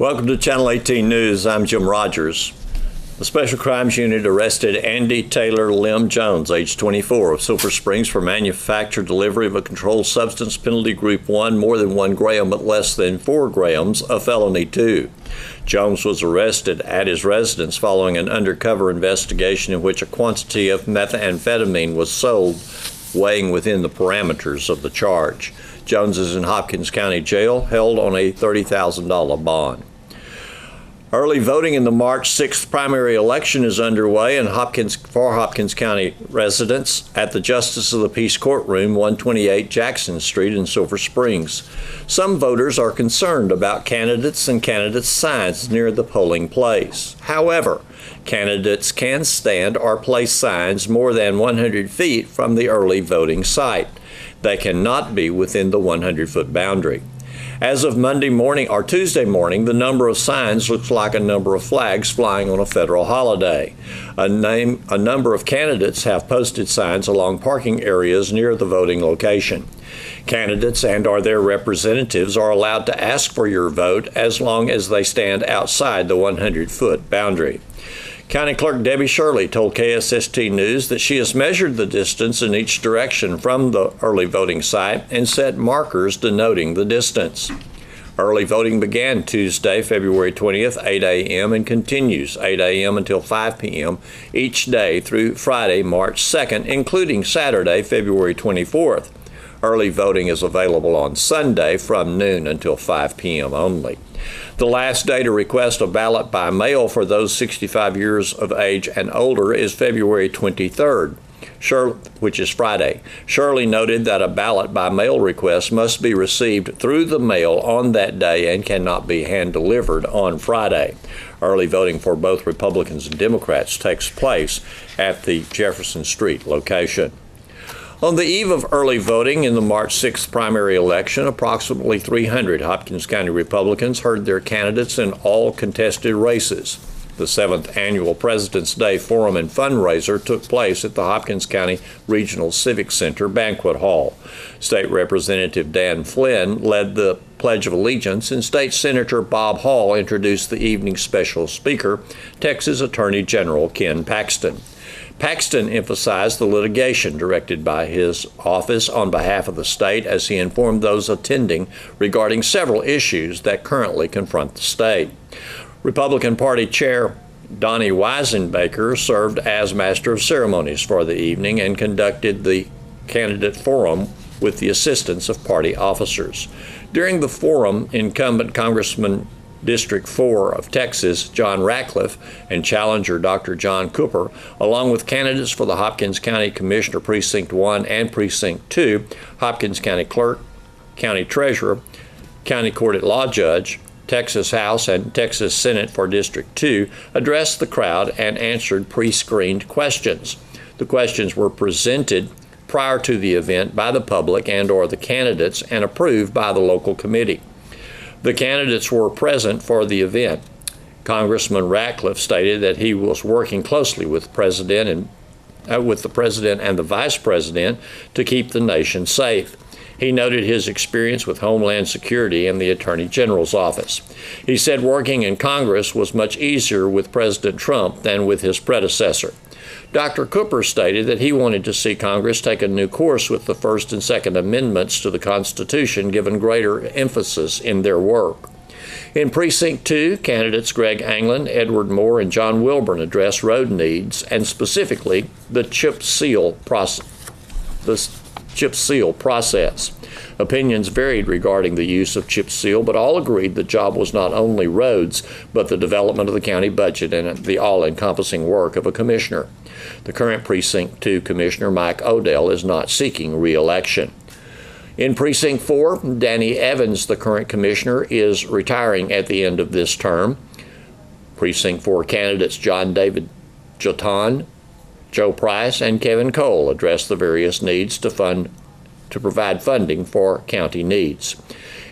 Welcome to Channel 18 News. I'm Jim Rogers. The Special Crimes Unit arrested Andy Taylor Lim Jones, age 24, of Silver Springs for manufacture delivery of a controlled substance, penalty group 1, more than 1 gram but less than 4 grams, a felony 2. Jones was arrested at his residence following an undercover investigation in which a quantity of methamphetamine was sold, weighing within the parameters of the charge. Jones is in Hopkins County Jail, held on a $30,000 bond. Early voting in the March 6th primary election is underway for Hopkins County residents at the Justice of the Peace Courtroom, 128 Jackson Street in Silver Springs. Some voters are concerned about candidates and candidates' signs near the polling place. However, candidates can stand or place signs more than 100 feet from the early voting site. They cannot be within the 100-foot boundary. As of Monday morning or Tuesday morning, the number of signs looks like a number of flags flying on a federal holiday. A number of candidates have posted signs along parking areas near the voting location. Candidates and/or their representatives are allowed to ask for your vote as long as they stand outside the 100-foot boundary. County Clerk Debbie Shirley told KSST News that she has measured the distance in each direction from the early voting site and set markers denoting the distance. Early voting began Tuesday, February 20th, 8 a.m. and continues 8 a.m. until 5 p.m. each day through Friday, March 2nd, including Saturday, February 24th. Early voting is available on Sunday from noon until 5 p.m. only. The last day to request a ballot by mail for those 65 years of age and older is February 23rd, which is Friday. Shirley noted that a ballot by mail request must be received through the mail on that day and cannot be hand-delivered on Friday. Early voting for both Republicans and Democrats takes place at the Jefferson Street location. On the eve of early voting in the March 6th primary election, approximately 300 Hopkins County Republicans heard their candidates in all contested races. The 7th annual President's Day Forum and Fundraiser took place at the Hopkins County Regional Civic Center Banquet Hall. State Representative Dan Flynn led the Pledge of Allegiance, and State Senator Bob Hall introduced the evening's special speaker, Texas Attorney General Ken Paxton. Paxton emphasized the litigation directed by his office on behalf of the state as he informed those attending regarding several issues that currently confront the state. Republican Party Chair Donnie Weisenbaker served as Master of Ceremonies for the evening and conducted the candidate forum with the assistance of party officers. During the forum, incumbent Congressman District 4 of Texas, John Ratcliffe, and challenger Dr. John Cooper, along with candidates for the Hopkins County Commissioner Precinct 1 and Precinct 2, Hopkins County Clerk, County Treasurer, County Court at Law Judge, Texas House, and Texas Senate for District 2, addressed the crowd and answered pre-screened questions. The questions were presented prior to the event by the public and/or the candidates and approved by the local committee. The candidates were present for the event. Congressman Ratcliffe stated that he was working closely with the President and the Vice President to keep the nation safe. He noted his experience with Homeland Security and the Attorney General's office. He said working in Congress was much easier with President Trump than with his predecessor. Dr. Cooper stated that he wanted to see Congress take a new course with the First and Second Amendments to the Constitution, given greater emphasis in their work. In Precinct 2, candidates Greg Anglin, Edward Moore, and John Wilburn addressed road needs and specifically the chip seal process. Opinions varied regarding the use of chip seal, but all agreed the job was not only roads, but the development of the county budget and the all-encompassing work of a commissioner. The current Precinct 2 Commissioner, Mike Odell, is not seeking re-election. In Precinct 4, Danny Evans, the current commissioner, is retiring at the end of this term. Precinct 4 candidates John David Jotan, Joe Price, and Kevin Cole addressed the various needs to provide funding for county needs.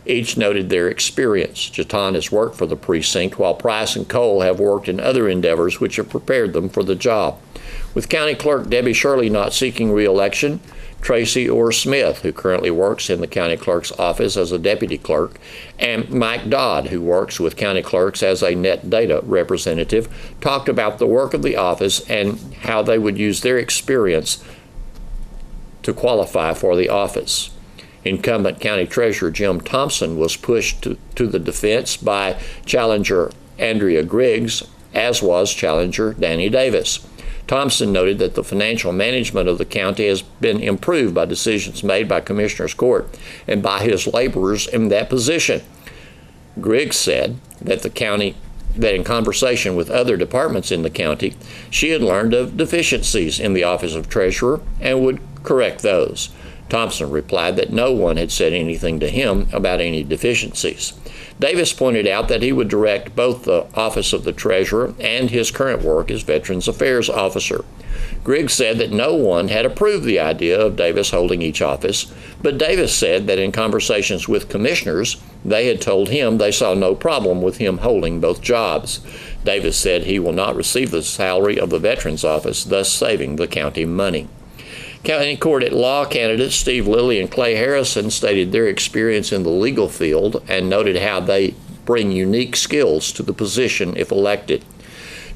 Each noted their experience. Jotan has worked for the precinct, while Price and Cole have worked in other endeavors which have prepared them for the job. With County Clerk Debbie Shirley not seeking re-election, Tracy Orr Smith, who currently works in the county clerk's office as a deputy clerk, and Mike Dodd, who works with county clerks as a net data representative, talked about the work of the office and how they would use their experience to qualify for the office. Incumbent County Treasurer Jim Thompson was pushed to the defense by challenger Andrea Griggs, as was challenger Danny Davis. Thompson noted that the financial management of the county has been improved by decisions made by Commissioner's Court and by his laborers in that position. Griggs said that in conversation with other departments in the county, she had learned of deficiencies in the office of treasurer and would correct those. Thompson replied that no one had said anything to him about any deficiencies. Davis pointed out that he would direct both the office of the treasurer and his current work as Veterans Affairs officer. Griggs said that no one had approved the idea of Davis holding each office, but Davis said that in conversations with commissioners, they had told him they saw no problem with him holding both jobs. Davis said he will not receive the salary of the Veterans Office, thus saving the county money. County Court at Law candidates Steve Lilly and Clay Harrison stated their experience in the legal field and noted how they bring unique skills to the position if elected.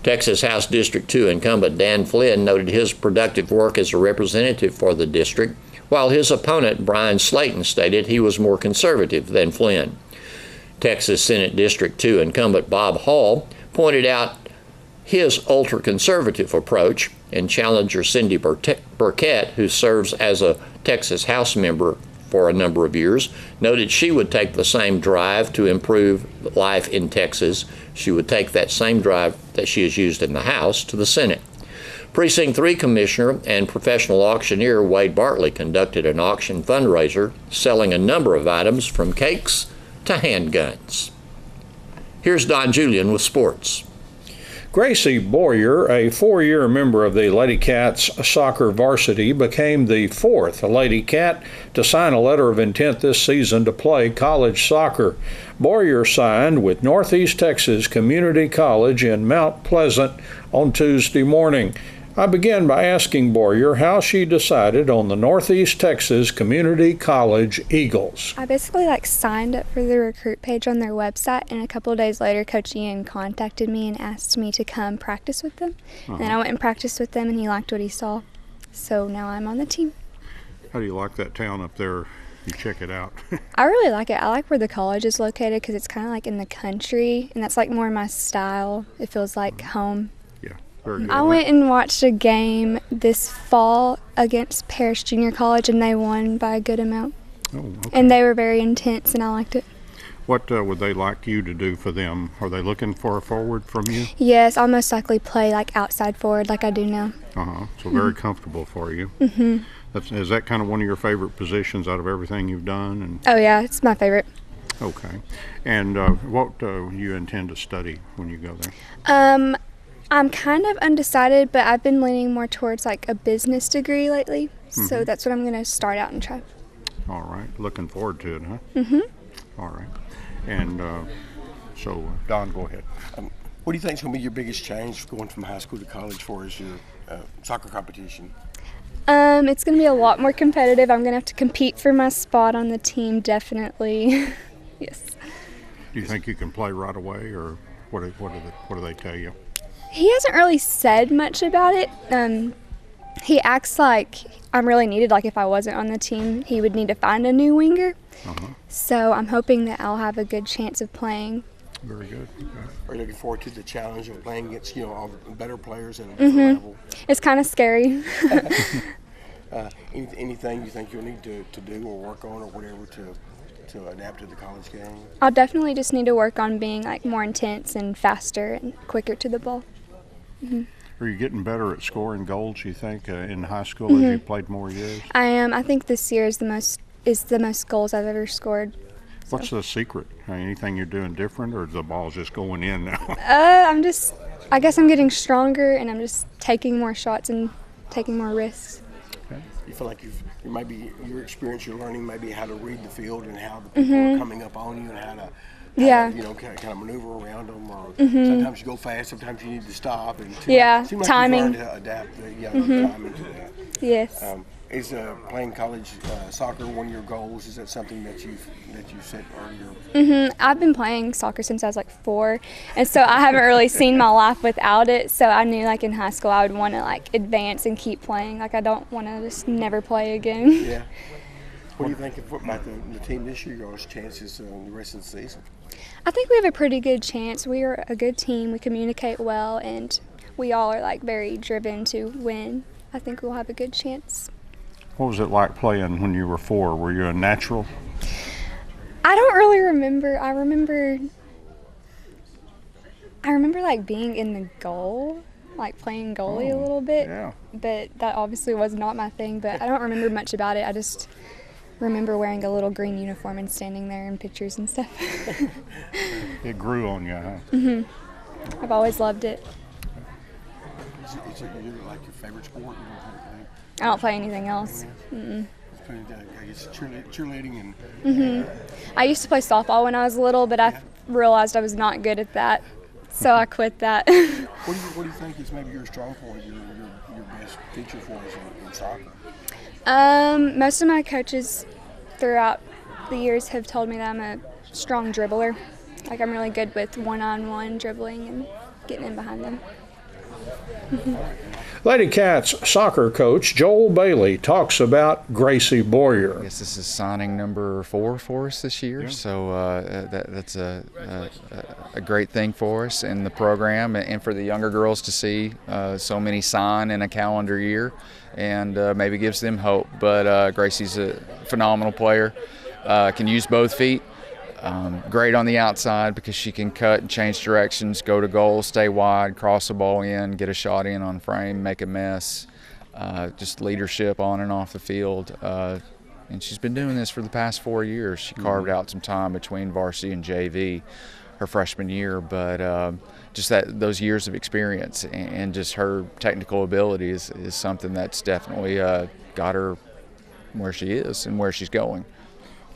Texas House District 2 incumbent Dan Flynn noted his productive work as a representative for the district, while his opponent Brian Slayton stated he was more conservative than Flynn. Texas Senate District 2 incumbent Bob Hall pointed out his ultra-conservative approach, and challenger Cindy Burkett, who serves as a Texas House member for a number of years, noted she would take the same drive to improve life in Texas. She would take that same drive that she has used in the House to the Senate. Precinct 3 Commissioner and professional auctioneer Wade Bartley conducted an auction fundraiser selling a number of items from cakes to handguns. Here's Don Julian with sports. Gracie Boyer, a 4-year member of the Lady Cats soccer varsity, became the fourth Lady Cat to sign a letter of intent this season to play college soccer. Boyer signed with Northeast Texas Community College in Mount Pleasant on Tuesday morning. I began by asking Boyer how she decided on the Northeast Texas Community College Eagles. I basically signed up for the recruit page on their website, and a couple of days later Coach Ian contacted me and asked me to come practice with them. And I went and practiced with them and he liked what he saw. So now I'm on the team. How do you like that town up there? You check it out. I really like it. I like where the college is located because it's kind of in the country, and that's more my style. It feels like home. I went and watched a game this fall against Parrish Junior College, and they won by a good amount. Oh, okay. And they were very intense, and I liked it. What would they like you to do for them? Are they looking for a forward from you? Yes, I'll most likely play outside forward like I do now. So very comfortable for you. Is that kind of one of your favorite positions out of everything you've done? Oh yeah, it's my favorite. Okay. And what do you intend to study when you go there? I'm kind of undecided, but I've been leaning more towards a business degree lately. So that's what I'm going to start out and try. All right. Looking forward to it, huh? All right. And so, Don, go ahead. What do you think is going to be your biggest change going from high school to college for as your soccer competition? It's going to be a lot more competitive. I'm going to have to compete for my spot on the team, definitely. Yes. Do you think you can play right away, or what do they tell you? He hasn't really said much about it. He acts like I'm really needed. If I wasn't on the team, he would need to find a new winger. So I'm hoping that I'll have a good chance of playing. Very good. Okay. Are you looking forward to the challenge of playing against all the better players at a different level? It's kind of scary. Anything you think you'll need to do or work on or whatever to adapt to the college game? I'll definitely just need to work on being more intense and faster and quicker to the ball. Are you getting better at scoring goals, you think, in high school as you played more years? I am. I think this year is the most goals I've ever scored. So. What's the secret? Anything you're doing different, or is the ball just going in now? I guess I'm getting stronger, and I'm just taking more shots and taking more risks. Okay. You feel like your experience, you're learning maybe how to read the field and how the people are coming up on you and how to kind of maneuver around them, or sometimes you go fast, sometimes you need to stop. And timing. You've learned to adapt the timing to that. Yes. Is playing college soccer one of your goals? Is that something that you set earlier? I've been playing soccer since I was like 4, and so I haven't really seen my life without it. So I knew like in high school I would want to like advance and keep playing. Like I don't want to just never play again. Yeah. What do you think about the team this year? Y'all's chances in the rest of the season? I think we have a pretty good chance. We are a good team. We communicate well, and we all are like very driven to win. I think we'll have a good chance. What was it like playing when you were 4? Were you a natural? I don't really remember. I remember like being in the goal, like playing goalie a little bit. Yeah. But that obviously was not my thing. But I don't remember much about it. I just remember wearing a little green uniform and standing there in pictures and stuff. It grew on you, huh? I've always loved it. Is it like your favorite sport? I don't play anything else. I guess cheerleading and. I used to play softball when I was little, but I realized I was not good at that, so I quit that. What do you think is maybe your strong point, your best feature for us in soccer? Most of my coaches throughout the years have told me that I'm a strong dribbler. Like I'm really good with one-on-one dribbling and getting in behind them. Lady Cats soccer coach Joel Bailey talks about Gracie Boyer. I guess this is signing number 4 for us this year, so that's a great thing for us in the program and for the younger girls to see so many sign in a calendar year, and maybe gives them hope. But Gracie's a phenomenal player, can use both feet. Great on the outside because she can cut and change directions, go to goal, stay wide, cross the ball in, get a shot in on frame, make a mess. Just leadership on and off the field. And she's been doing this for the past 4 years. She carved out some time between varsity and JV her freshman year, but just those years of experience and just her technical ability is something that's definitely got her where she is and where she's going.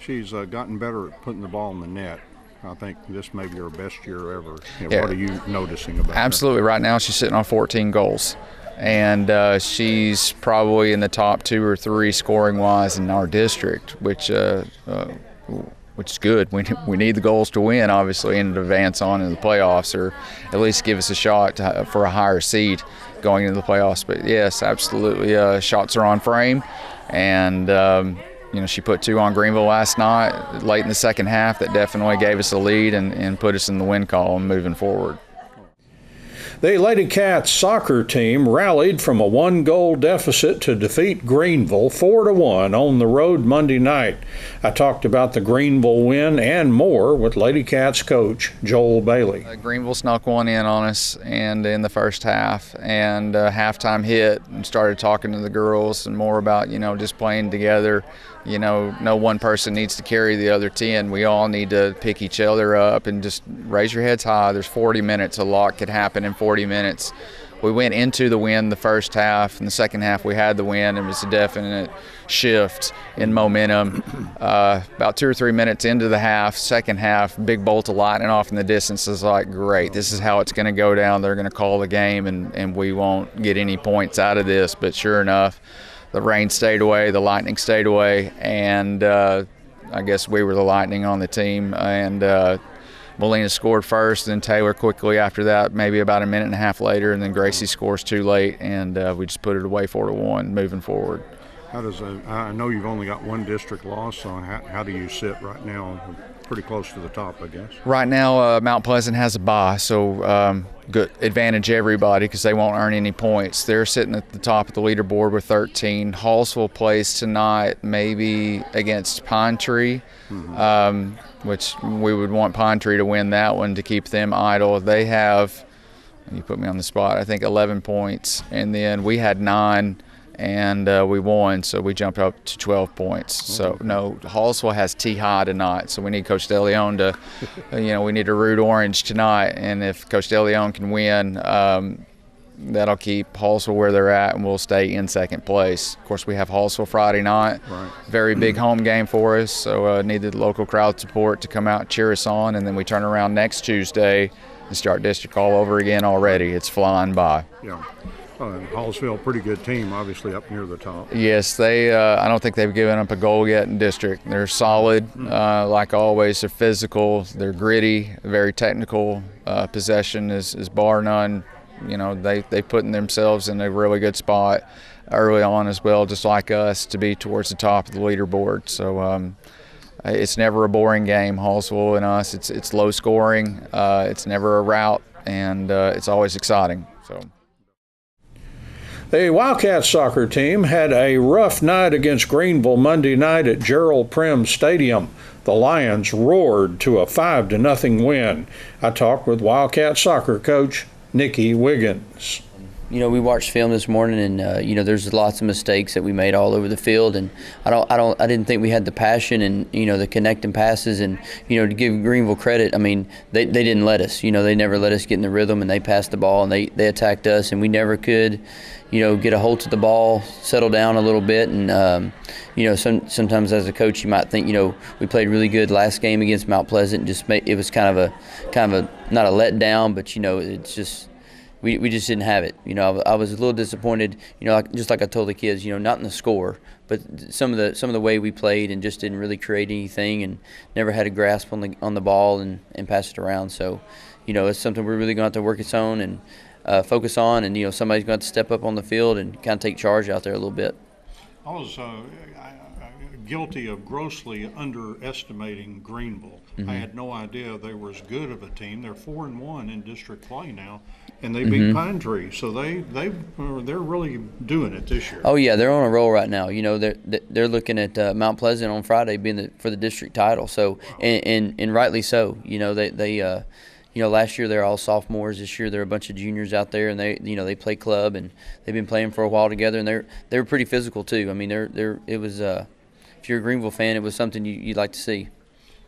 She's gotten better at putting the ball in the net. I think this may be her best year ever. Yeah. What are you noticing about Absolutely. Right now she's sitting on 14 goals. And she's probably in the top 2 or 3 scoring-wise in our district, which is good. We need the goals to win, obviously, and to advance on in the playoffs, or at least give us a shot for a higher seed going into the playoffs. But yes, absolutely, shots are on frame, and she put 2 on Greenville last night, late in the second half. That definitely gave us a lead and put us in the win column moving forward. The Lady Cats soccer team rallied from a 1-goal deficit to defeat Greenville 4-1 on the road Monday night. I talked about the Greenville win and more with Lady Cats coach Joel Bailey. Greenville snuck one in on us and in the first half, and halftime hit and started talking to the girls and more about just playing together. No one person needs to carry the other 10. We all need to pick each other up and just raise your heads high. There's 40 minutes. A lot could happen in 40 minutes. We went into the win the first half. In the second half, we had the win. It was a definite shift in momentum. About 2 or 3 minutes into the half, second half, big bolt of lightning off in the distance. Is like, great, this is how it's going to go down. They're going to call the game, and we won't get any points out of this. But sure enough, the rain stayed away, the lightning stayed away, and I guess we were the lightning on the team. And Molina scored first, then Taylor quickly after that, maybe about a minute and a half later, and then Gracie scores too late, and we just put it away 4-1 moving forward. I know you've only got 1 district loss, so how do you sit right now? Pretty close to the top, I guess. Right now, Mount Pleasant has a bye, so good advantage everybody because they won't earn any points. They're sitting at the top of the leaderboard with 13. Hallsville plays tonight, maybe against Pine Tree, which we would want Pine Tree to win that one to keep them idle. They have, you put me on the spot, I think 11 points, and then we had 9. And we won, so we jumped up to 12 points. So, no, Hallsville has T-High tonight, so we need Coach DeLeon to, we need to root orange tonight. And if Coach DeLeon can win, that'll keep Hallsville where they're at, and we'll stay in second place. Of course, we have Hallsville Friday night. Right. Very big home game for us, so need the local crowd support to come out and cheer us on. And then we turn around next Tuesday and start district all over again already. It's flying by. Yeah. Hallsville, pretty good team, obviously up near the top. Yes, they. I don't think they've given up a goal yet in district. They're solid, like always. They're physical. They're gritty. Very technical. Possession is bar none. You know, they putting themselves in a really good spot early on as well, just like us, to be towards the top of the leaderboard. So it's never a boring game. Hallsville and us. It's low scoring. It's never a rout, and it's always exciting. So. The Wildcats soccer team had a rough night against Greenville Monday night at Gerald Prim Stadium. The Lions roared to a 5-0 win. I talked with Wildcat soccer coach Nikki Wiggins. You know, we watched film this morning, and you know, there's lots of mistakes that we made all over the field, and I didn't think we had the passion and, you know, the connecting passes, and, you know, to give Greenville credit, I mean, they didn't let us. You know, they never let us get in the rhythm, and they passed the ball, and they attacked us, and we never could, you know, get a hold to the ball, settle down a little bit, and you know, sometimes as a coach, you might think, you know, we played really good last game against Mount Pleasant, and it was kind of a not a letdown, but, you know, it's just. We just didn't have it. You know, I was a little disappointed. You know, just like I told the kids, you know, not in the score, but some of the way we played, and just didn't really create anything, and never had a grasp on the ball and pass it around. So, you know, it's something we're really going to have to work its own and focus on. And, you know, somebody's going to have to step up on the field and kind of take charge out there a little bit. I was guilty of grossly underestimating Greenville. I had no idea they were as good of a team. They're 4-1 in district play now, and they beat Pine Tree. So they're really doing it this year. Oh yeah, they're on a roll right now. You know, they're looking at Mount Pleasant on Friday being for the district title. So and rightly so. You know, they you know, last year they're all sophomores. This year they're a bunch of juniors out there, and they play club, and they've been playing for a while together, and they're pretty physical too. I mean, it was if you're a Greenville fan, it was something you'd like to see.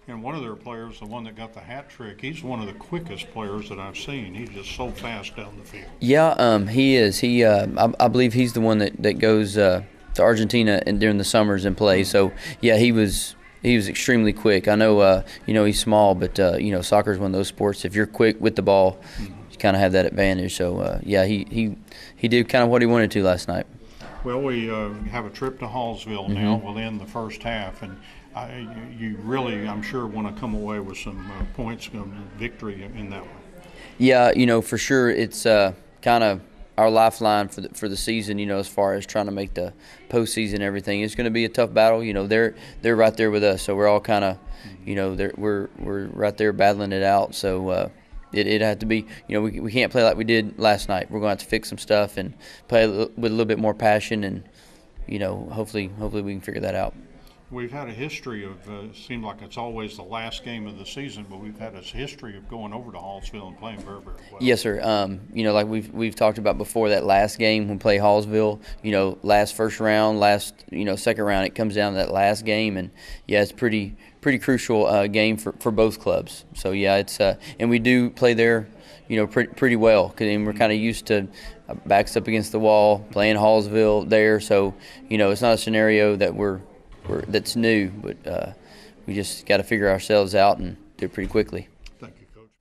And one of their players, the one that got the hat trick, he's one of the quickest players that I've seen. He's just so fast down the field. Yeah, he is. I believe he's the one that goes to Argentina and during the summers and plays. So yeah, he was extremely quick. I know you know, he's small, but you know, soccer is one of those sports. If you're quick with the ball, you kind of have that advantage. So yeah, he did kind of what he wanted to last night. Well, we have a trip to Hallsville now. We'll end the first half, and you really, I'm sure, want to come away with some points and victory in that one. Yeah, you know, for sure, it's kind of our lifeline for the season. You know, as far as trying to make the postseason and everything, it's going to be a tough battle. You know, they're right there with us, so we're all kind of, you know, we're right there battling it out. So it had to be, you know, we can't play like we did last night. We're going to have to fix some stuff and play with a little bit more passion, and, you know, hopefully we can figure that out. We've had a history of, it seems like it's always the last game of the season, but we've had a history of going over to Hallsville and playing very, very well. Yes, sir. You know, like we've talked about before, that last game when we play Hallsville, you know, first round, second round, it comes down to that last game, and yeah, it's pretty crucial game for both clubs. So yeah, it's and we do play there, you know, pretty well, because we're kind of used to backs up against the wall, playing Hallsville there. So, you know, it's not a scenario that that's new, but we just got to figure ourselves out and do it pretty quickly. Thank you, Coach.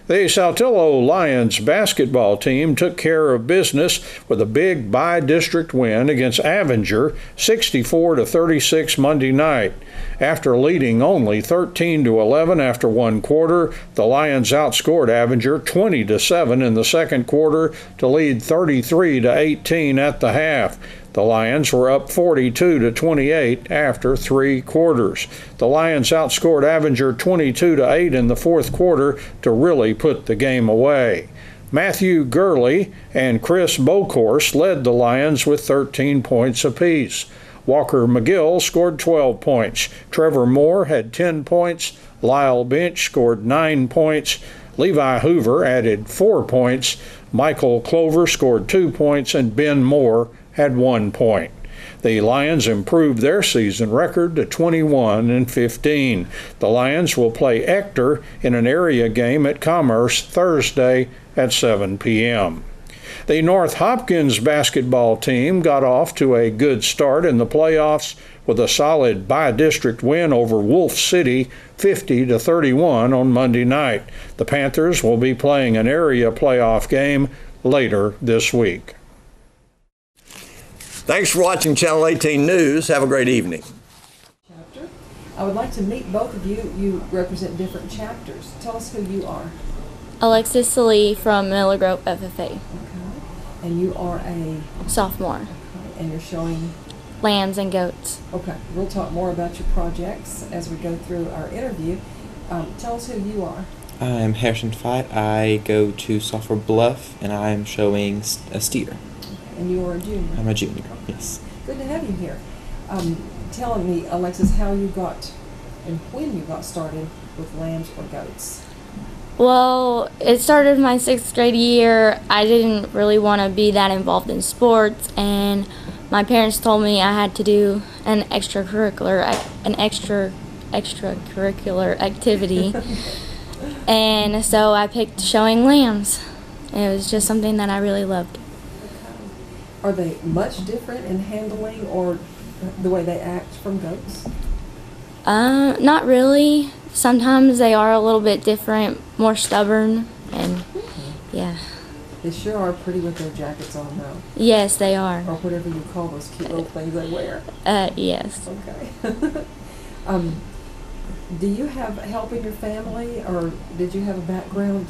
The Saltillo Lions basketball team took care of business with a big by-district win against Avenger, 64-36 Monday night. After leading only 13-11 after one quarter, the Lions outscored Avenger 20-7 in the second quarter to lead 33-18 at the half. The Lions were up 42-28 after three quarters. The Lions outscored Avenger 22-8 in the fourth quarter to really put the game away. Matthew Gurley and Chris Bocorse led the Lions with 13 points apiece. Walker McGill scored 12 points. Trevor Moore had 10 points. Lyle Bench scored 9 points. Levi Hoover added 4 points. Michael Clover scored 2 points, and Ben Moore had 1 point. The Lions improved their season record to 21-15. The Lions will play Ector in an area game at Commerce Thursday at 7 p.m. The North Hopkins basketball team got off to a good start in the playoffs with a solid by-district win over Wolf City, 50-31 on Monday night. The Panthers will be playing an area playoff game later this week. Thanks for watching Channel 18 News. Have a great evening. Chapter. I would like to meet both of you. You represent different chapters. Tell us who you are. Alexis Salee from Miller Grove FFA. Okay. And you are a Sophomore. okay. And you're showing. Lambs and goats. Okay. We'll talk more about your projects as we go through our interview. Tell us who you are. I'm Harrison Fight. I go to Sulphur Bluff, and I'm showing a steer. And you are a junior. I'm a junior, yes. Good to have you here. Tell me, Alexis, how you got and when you got started with lambs or goats. Well, it started my 6th grade year. I didn't really want to be that involved in sports, and my parents told me I had to do an extracurricular activity. And so I picked showing lambs. It was just something that I really loved. Are they much different in handling or the way they act from goats? Not really. Sometimes they are a little bit different, more stubborn, and yeah. They sure are pretty with their jackets on, though. Yes, they are. Or whatever you call those cute little things they wear. Yes. Okay. Do you have help in your family, or did you have a background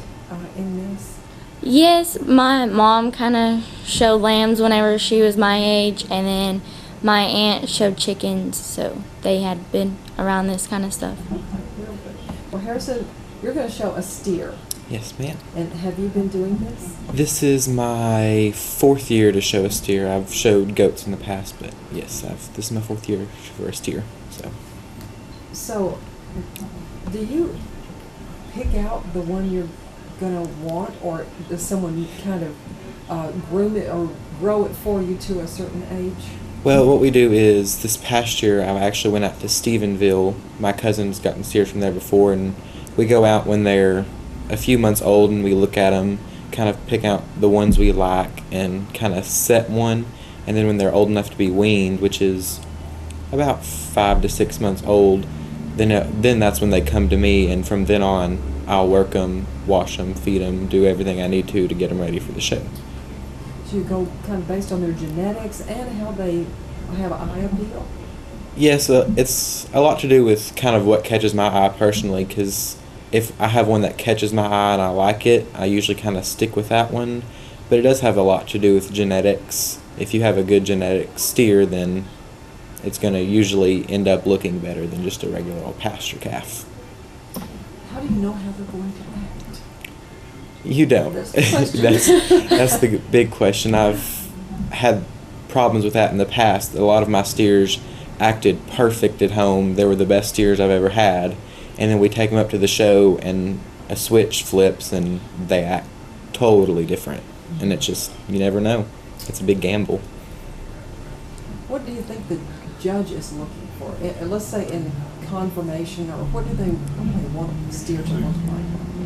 in this? Yes, my mom kind of showed lambs whenever she was my age, and then my aunt showed chickens, so they had been around this kind of stuff. Okay, real good. Well, Harrison, you're going to show a steer. Yes, ma'am. And have you been doing this? This is my 4th year to show a steer. I've showed goats in the past, but yes, this is my 4th year for a steer. So, do you pick out the one you're going to want, or does someone kind of groom it or grow it for you to a certain age? Well, what we do is this past year I actually went out to Stephenville. My cousin's gotten steers from there before, and we go out when they're a few months old and we look at them, kind of pick out the ones we like and kind of set one, and then when they're old enough to be weaned, which is about 5 to 6 months old, then that's when they come to me, and from then on I'll work them, wash them, feed them, do everything I need to get them ready for the show. So you go kind of based on their genetics and how they have an eye appeal? Yes, it's a lot to do with kind of what catches my eye personally, because if I have one that catches my eye and I like it, I usually kind of stick with that one. But it does have a lot to do with genetics. If you have a good genetic steer, then it's going to usually end up looking better than just a regular old pasture calf. How do you know how they're going to act? You don't. That's the question. that's the big question. I've had problems with that in the past. A lot of my steers acted perfect at home. They were the best steers I've ever had. And then we take them up to the show and a switch flips and they act totally different. And it's just, you never know. It's a big gamble. What do you think the judge is looking for? Let's say in conformation, or what do they want the steer to look like?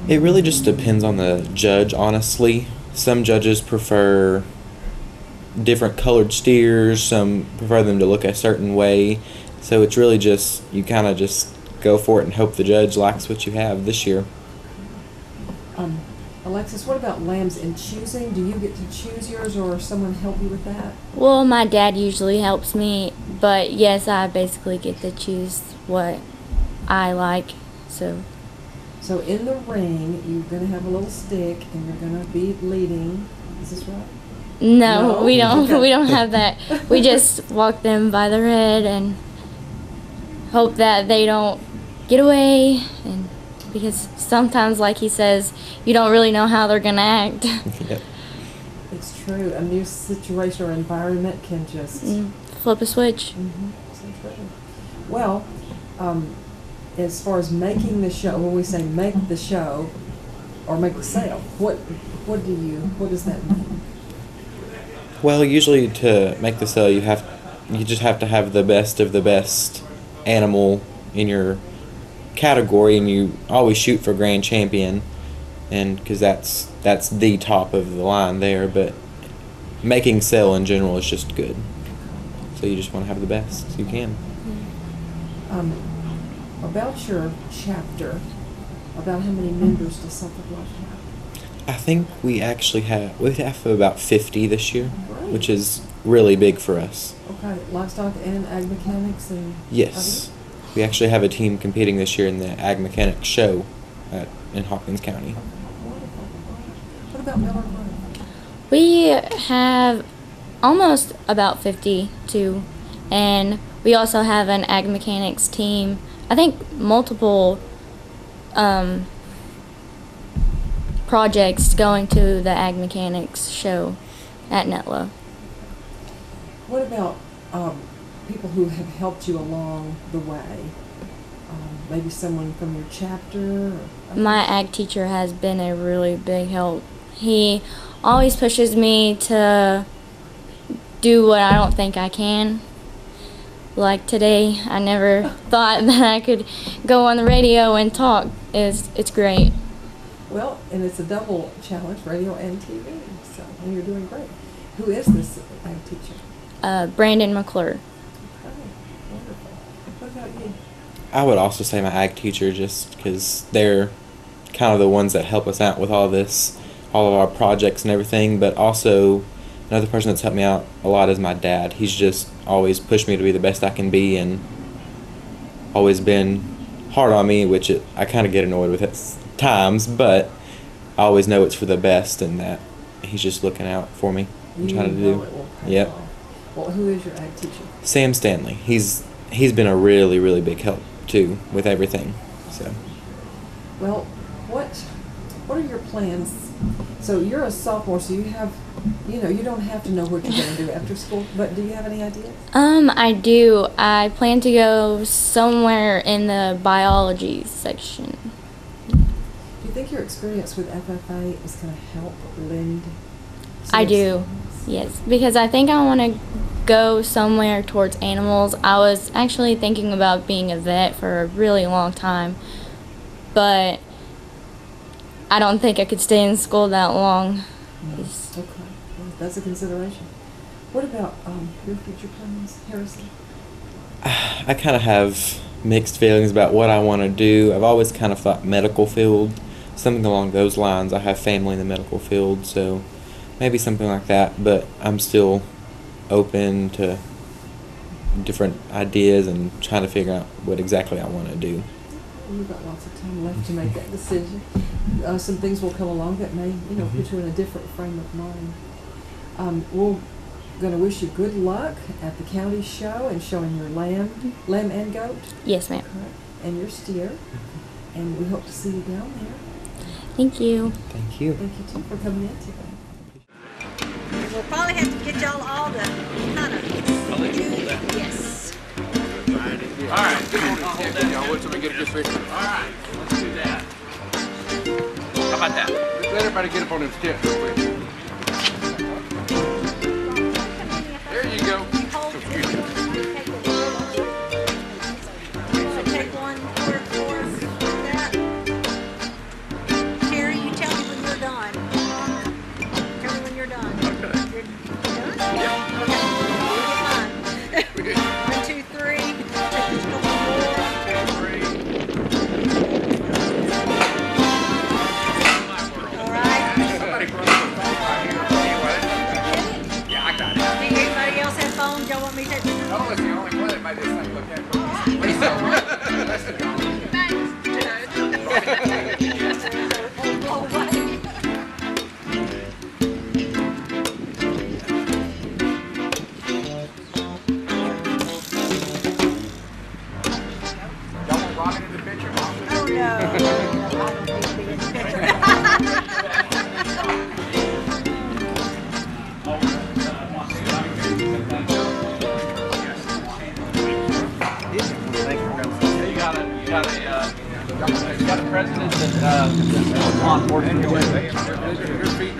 It really just depends on the judge, honestly. Some judges prefer different colored steers, some prefer them to look a certain way. So it's really just, you kind of just go for it and hope the judge likes what you have this year. Alexis, what about lambs in choosing? Do you get to choose yours, or someone help you with that? Well, my dad usually helps me, but yes, I basically get to choose what I like. So in the ring, you're going to have a little stick, and you're going to be leading. Is this right? No, we don't. Okay. We don't have that. We just walk them by the head and hope that they don't get away. And because sometimes, like he says, you don't really know how they're gonna act. Yep. It's true. A new situation or environment can just Flip a switch. So true. Well, as far as making the show, when we say make the show or make the sale, what does that mean? Well, usually to make the sale, you just have to have the best of the best animal in your category, and you always shoot for grand champion, and because that's the top of the line there. But making sale in general is just good, so you just want to have the best you can. About your chapter, about how many members does Sulphur Bluff have? I think we have about 50 this year, Great. which is really big for us. Okay, livestock and ag mechanics and. Yes. We actually have a team competing this year in the Ag Mechanics Show in Hawkins County. Wonderful. What about Miller Grove? We have almost about 50 too, and we also have an ag mechanics team. I think multiple projects going to the ag mechanics show at Netlo. What about people who have helped you along the way? Maybe someone from your chapter? Or My ag teacher has been a really big help. He always pushes me to do what I don't think I can. Like today, I never thought that I could go on the radio and talk. It's great. Well, and it's a double challenge, radio and TV, and you're doing great. Who is this ag teacher? Brandon McClure. Okay, wonderful. What about you? I would also say my ag teacher, just because they're kind of the ones that help us out with all of our projects and everything, but also another person that's helped me out a lot is my dad. He's just always pushed me to be the best I can be and always been hard on me, which I kind of get annoyed with at times, but I always know it's for the best and that he's just looking out for me and trying to do. Yep. Well, who is your ag teacher? Sam Stanley. He's been a really, really big help too with everything. So. Well, what are your plans? So you're a sophomore, so you don't have to know what you're going to do after school, but do you have any ideas? I do. I plan to go somewhere in the biology section. Do you think your experience with FFA is going to help lend? I do, yes, because I think I want to go somewhere towards animals. I was actually thinking about being a vet for a really long time, but I don't think I could stay in school that long. Okay, well, that's a consideration. What about your future plans, Harrison? I kind of have mixed feelings about what I want to do. I've always kind of thought medical field, something along those lines. I have family in the medical field, so maybe something like that, but I'm still open to different ideas and trying to figure out what exactly I want to do. You've got lots of time left to make that decision. Some things will come along that may, put you in a different frame of mind. We're going to wish you good luck at the county show and showing your lamb and goat. Yes, ma'am. And your steer. And we hope to see you down there. Thank you. Thank you. Thank you, too, for coming in today. We'll probably have to get y'all all to kind of do yes. All right. Y'all want somebody to get a good picture? All right. Let's do that. How about that? Let everybody get up on them steps real quick. There you go. Take one for us like that. Terry, you tell me when you're done. Tell me when you're done. Okay. You're done? Yeah. Okay. We'll get mine. 1, 2, 3. Take just a couple more. 2, 3. All right. Somebody run the phone right here. Yeah, I got it. Do anybody else have phones? Y'all want me to take them? No, it's the only one that made this thing look that cool. Please don't. Y'all want Robin in the picture? Oh, no. You got a president that's on board. Your feet